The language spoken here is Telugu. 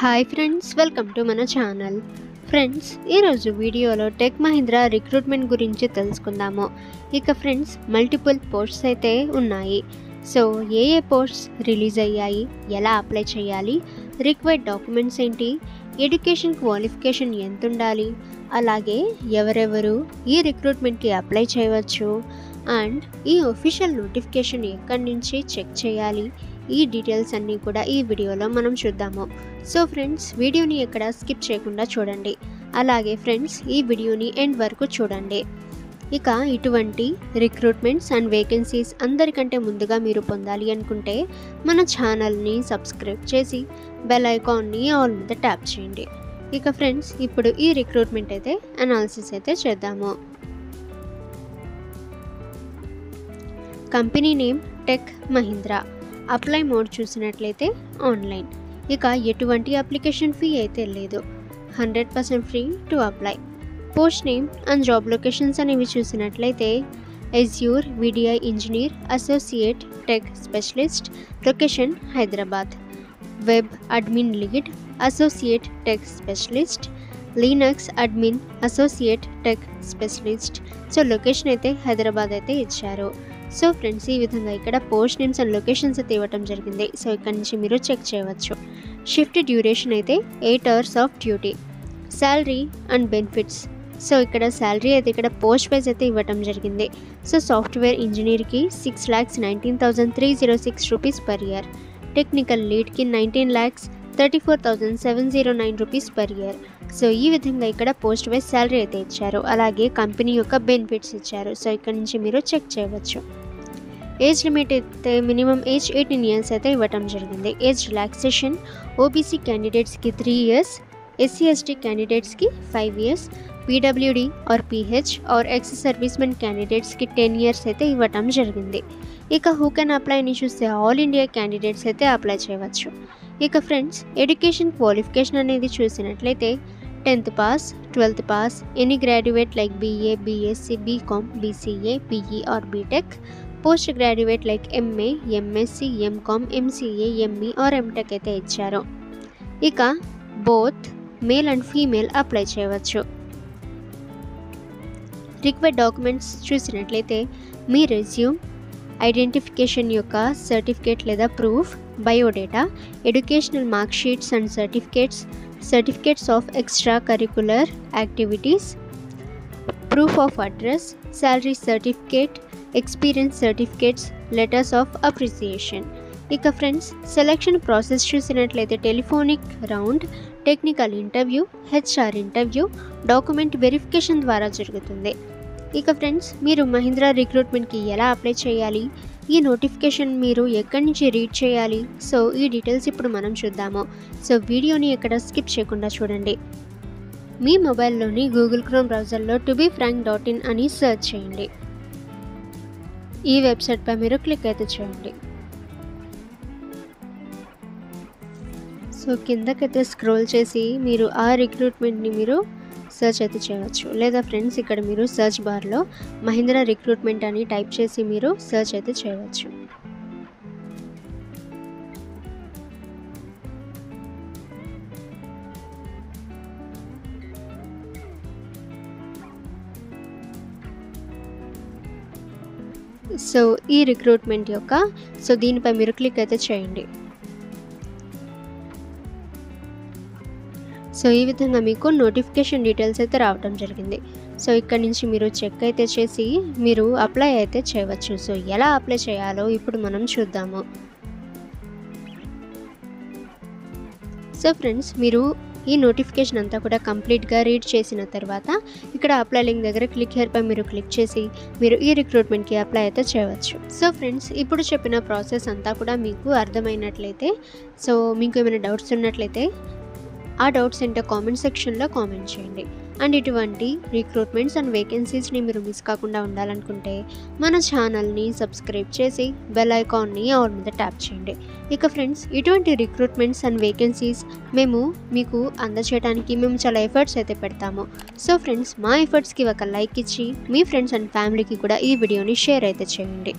హాయ్ ఫ్రెండ్స్, వెల్కమ్ టు మన ఛానల్. ఫ్రెండ్స్, ఈరోజు వీడియోలో టెక్ మహీంద్రా రిక్రూట్మెంట్ గురించి తెలుసుకుందాము. ఇక ఫ్రెండ్స్, మల్టిపుల్ పోస్ట్స్ అయితే ఉన్నాయి. సో ఏ పోస్ట్స్ రిలీజ్ అయ్యాయి, ఎలా అప్లై చేయాలి, రిక్వైర్డ్ డాక్యుమెంట్స్ ఏంటి, ఎడ్యుకేషన్ క్వాలిఫికేషన్ ఎంత ఉండాలి, అలాగే ఎవరెవరు ఈ రిక్రూట్మెంట్కి అప్లై చేయవచ్చు అండ్ ఈ అఫీషియల్ నోటిఫికేషన్ ఎక్కడి నుంచి చెక్ చేయాలి, ఈ డీటెయిల్స్ అన్నీ కూడా ఈ వీడియోలో మనం చూద్దాము. సో ఫ్రెండ్స్, వీడియోని ఎక్కడ స్కిప్ చేయకుండా చూడండి. అలాగే ఫ్రెండ్స్, ఈ వీడియోని ఎండ్ వరకు చూడండి. ఇక ఇటువంటి రిక్రూట్మెంట్స్ అండ్ వేకెన్సీస్ అందరికంటే ముందుగా మీరు పొందాలి అనుకుంటే మన ఛానల్ని సబ్స్క్రైబ్ చేసి బెల్ ఐకాన్ని ఆల్ మీద ట్యాప్ చేయండి. ఇక ఫ్రెండ్స్, ఇప్పుడు ఈ రిక్రూట్మెంట్ అయితే అనాలిసిస్ అయితే చేద్దాము. Company name tech Mahindra. Apply mode చూసినట్లయితే ఆన్లైన్. ఇక ఎటువంటి అప్లికేషన్ ఫీ అయితే లేదు. 100% free to apply. Post name and job locations అనేవి చూసినట్లయితే Azure VDI engineer associate tech specialist, location Hyderabad. Web admin lead associate tech specialist, Linux admin associate tech specialist. So location అయితే హైదరాబాద్ అయితే ఇచ్చారు. సో ఫ్రెండ్స్, ఈ విధంగా ఇక్కడ పోస్ట్ నేమ్స్ అండ్ లొకేషన్స్ అయితే ఇవ్వటం జరిగింది. సో ఇక్కడ నుంచి మీరు చెక్ చేయవచ్చు. షిఫ్ట్ డ్యూరేషన్ అయితే 8 hours off duty. Salary and benefits. So ఇక్కడ శాలరీ అయితే ఇక్కడ పోస్ట్ వైజ్ అయితే ఇవ్వటం జరిగింది. సో సాఫ్ట్వేర్ ఇంజనీర్కి 6,19,306 రూపీస్ పర్ ఇయర్. టెక్నికల్ లీడ్కి 19,34,709 రూపీస్ పర్ ఇయర్. సో ఈ విధంగా ఇక్కడ పోస్ట్ వైజ్ శాలరీ అయితే ఇచ్చారు. అలాగే కంపెనీ యొక్క బెనిఫిట్స్ ఇచ్చారు. సో ఇక్కడ నుంచి మీరు చెక్ చేయవచ్చు. ఏజ్ లిమిట్ అయితే మినిమం ఏజ్ 18 years అయితే ఇవ్వటం జరిగింది. ఏజ్ రిలాక్సేషన్ ఓబీసీ క్యాండిడేట్స్కి 3 years, ఎస్సీ ఎస్టీ క్యాండిడేట్స్కి 5 years, PWD or PH or ex servicemen క్యాండిడేట్స్కి 10 years అయితే ఇవ్వటం జరిగింది. ఇక హూ కెన్ అప్లై అని చూస్తే ఆల్ ఇండియా క్యాండిడేట్స్ అయితే అప్లై చేయవచ్చు. ఇక ఫ్రెండ్స్, ఎడ్యుకేషన్ క్వాలిఫికేషన్ అనేది చూసినట్లయితే 10th pass, 12th pass, any graduate like BA, BSc, BCom, BCA, BE or BTech, post graduate like MA, MSc, MCom, MCA, ME or MTech అయితే ఇచ్చారు. ఇక both male and female apply చేయవచ్చు. రిక్వైర్డ్ డాక్యుమెంట్స్ చూసినట్లయితే మీ రెజ్యూమ్, ఐడెంటిఫికేషన్ యొక్క సర్టిఫికేట్ లేదా proof, biodata, educational mark sheets and certificates of extra curricular activities, proof of address, salary certificate, experience certificates, letters of appreciation. ఇక ఫ్రెండ్స్, సెలెక్షన్ ప్రాసెస్ చూసినట్లయితే telephonic round, technical interview, HR interview, document verification ద్వారా జరుగుతుంది. ఇక ఫ్రెండ్స్, మీరు మహీంద్రా రిక్రూట్మెంట్కి ఎలా అప్లై చేయాలి, ఈ నోటిఫికేషన్ మీరు ఎక్కడి నుంచి రీడ్ చేయాలి, సో ఈ డీటెయిల్స్ ఇప్పుడు మనం చూద్దాము. సో వీడియోని ఎక్కడ స్కిప్ చేయకుండా చూడండి. మీ మొబైల్లోని గూగుల్ క్రోమ్ బ్రౌజర్లో tobefrank.in అని సెర్చ్ చేయండి. ఈ వెబ్సైట్పై మీరు క్లిక్ అయితే చేయండి. సో కిందకైతే స్క్రోల్ చేసి మీరు ఆ రిక్రూట్మెంట్ని మీరు సెర్చ్ అయితే చేయవచ్చు. లేదా ఫ్రెండ్స్, ఇక్కడ మీరు సెర్చ్ బార్లో మహీంద్రా రిక్రూట్మెంట్ అని టైప్ చేసి మీరు సెర్చ్ అయితే చేయవచ్చు. సో ఈ రిక్రూట్మెంట్ యొక్క దీనిపై మీరు క్లిక్ అయితే చేయండి. సో ఈ విధంగా మీకు నోటిఫికేషన్ డీటెయిల్స్ అయితే రావడం జరిగింది. సో ఇక్కడ నుంచి మీరు చెక్ అయితే చేసి మీరు అప్లై అయితే చేయవచ్చు. సో ఎలా అప్లై చేయాలో ఇప్పుడు మనం చూద్దాము. సో ఫ్రెండ్స్, మీరు ఈ నోటిఫికేషన్ అంతా కూడా కంప్లీట్గా రీడ్ చేసిన తర్వాత ఇక్కడ అప్లై లింక్ దగ్గర క్లిక్ హియర్పై మీరు క్లిక్ చేసి మీరు ఈ రిక్రూట్మెంట్కి అప్లై అయితే చేయవచ్చు. సో ఫ్రెండ్స్, ఇప్పుడు చెప్పిన ప్రాసెస్ అంతా కూడా మీకు అర్థమైనట్లయితే, సో మీకు ఏమైనా డౌట్స్ ఉన్నట్లయితే ఆ డౌట్స్ ఏంటో కామెంట్ సెక్షన్లో కామెంట్ చేయండి. అండ్ ఇటువంటి రిక్రూట్మెంట్స్ అండ్ వేకెన్సీస్ని మీరు మిస్ కాకుండా ఉండాలనుకుంటే మన ఛానల్ని సబ్స్క్రైబ్ చేసి బెల్ ఐకాన్ని ఆల్ మీద ట్యాప్ చేయండి. ఇక ఫ్రెండ్స్, ఇటువంటి రిక్రూట్మెంట్స్ అండ్ వేకెన్సీస్ మేము మీకు అందచేయడానికి మేము చాలా ఎఫర్ట్స్ అయితే పెడతాము. సో ఫ్రెండ్స్, మా ఎఫర్ట్స్కి ఒక లైక్ ఇచ్చి మీ ఫ్రెండ్స్ అండ్ ఫ్యామిలీకి కూడా ఈ వీడియోని షేర్ అయితే చేయండి.